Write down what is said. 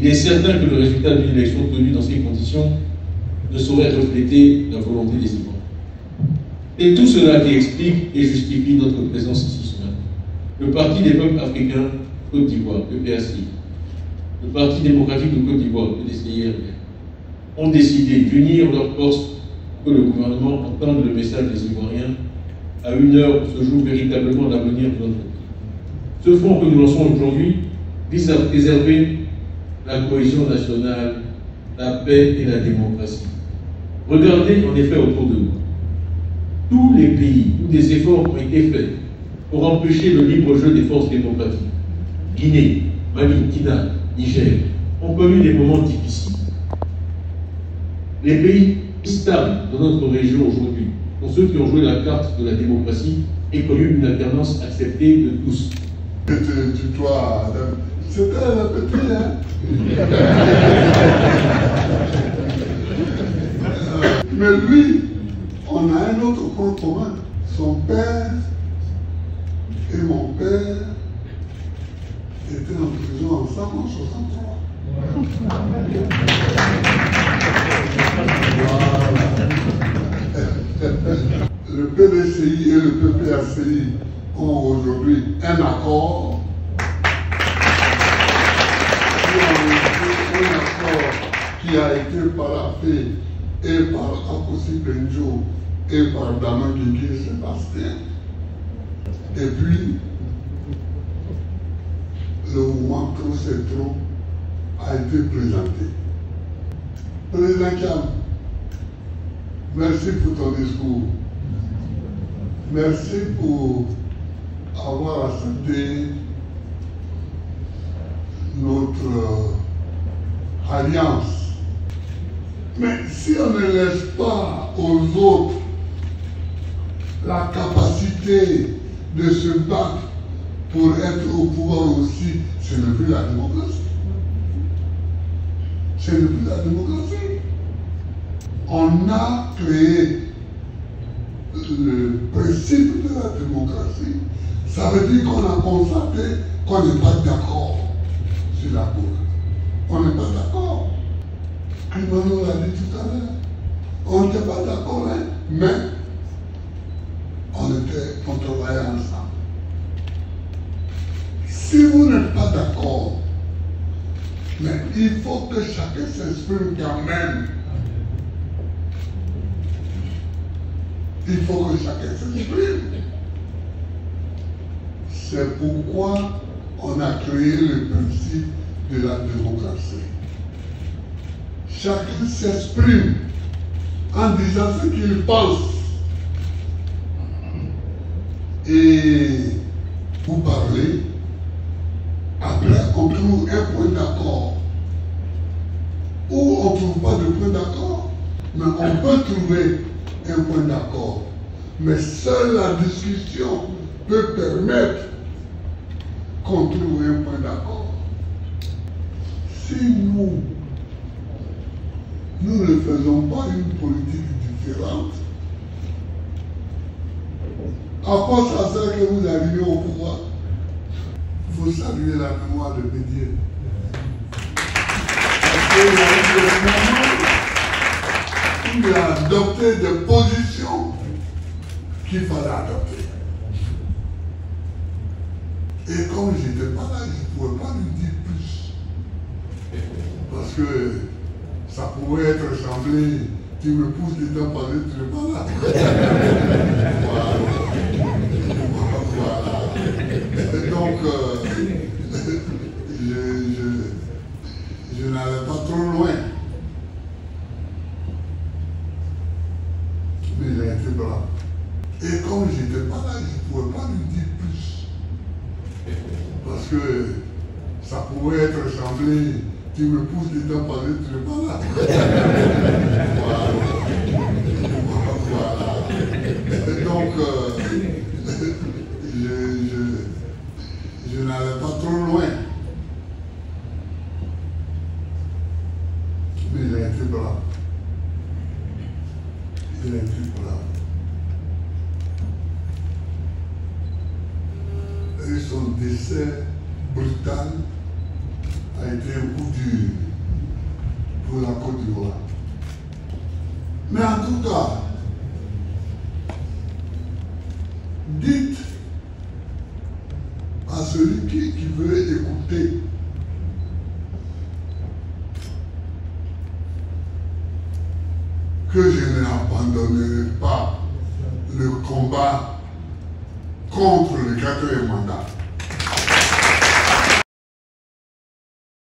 il est certain que le résultat d'une élection tenue dans ces conditions ne saurait refléter la volonté des Ivoiriens. Et tout cela qui explique et justifie notre présence ici ce matin. Le Parti des peuples africains Côte d'Ivoire, PPAC, le Parti démocratique de Côte d'Ivoire, PDCIR, ont décidé d'unir leurs forces pour que le gouvernement entende le message des Ivoiriens à une heure où se joue véritablement l'avenir de notre pays. Ce front que nous lançons aujourd'hui vise à préserver la cohésion nationale, la paix et la démocratie. Regardez en effet autour de nous. Tous les pays où des efforts ont été faits pour empêcher le libre jeu des forces démocratiques, Guinée, Mali, Kina, Niger, ont connu des moments difficiles. Les pays stables de notre région aujourd'hui, pour ceux qui ont joué la carte de la démocratie et connu une alternance acceptée de tous. Je te tutoie, c'était la petite, hein? Mais lui, on a un autre point commun. Son père et mon père étaient en prison ensemble en 63. Le PDCI et le PPACI ont aujourd'hui un accord. Un accord qui a été paraphé et par Akossi Benjo et par Damien Guigui Sébastien. Et puis, le mouvement Trop c'est trop a été présenté. Président Kiam, merci pour ton discours. Merci pour avoir accepté notre alliance. Mais si on ne laisse pas aux autres la capacité de se battre pour être au pouvoir aussi, ce n'est plus la démocratie. Ce n'est plus la démocratie. On a créé le principe de la démocratie. Ça veut dire qu'on a constaté qu'on n'est pas d'accord sur la cause. On n'est pas d'accord. Emmanuel l'a dit tout à l'heure. On n'était pas d'accord, hein, mais on travaillait ensemble. Si vous n'êtes pas d'accord, mais il faut que chacun s'exprime quand même. Il faut que chacun s'exprime. C'est pourquoi on a créé le principe de la démocratie. Chacun s'exprime en disant ce qu'il pense. Et vous parlez, après on trouve un point d'accord. Ou on ne trouve pas de point d'accord, mais on peut trouver un point d'accord. Mais seule la discussion peut permettre qu'on trouve un point d'accord. Si nous ne faisons pas une politique différente, à quoi ça sert que vous arrivez au pouvoir? Il faut saluer la mémoire de Bédier. Parce qu'il y a eu des moments où il a adopté des positions qu'il fallait adopter. Et comme je n'étais pas là, je ne pouvais pas lui dire plus. Parce que ça pouvait être semblé, tu me pousses du temps parce que tu n'es pas là. Voilà. Et donc, je n'allais pas trop loin. Mais il a été brave. Et comme je n'étais pas là, je ne pouvais pas lui dire plus. Parce que ça pouvait être semblé, tu me pousses du temps parce que tu n'es pas là. Voilà. Et donc, je n'allais pas trop loin. Mais il a été brave. Il a été brave. Et son décès brutal a été un coup dur. pour la Côte d'Ivoire. Mais en tout cas, dites à celui qui veut écouter que je n'abandonnerai pas le combat contre le 4e mandat.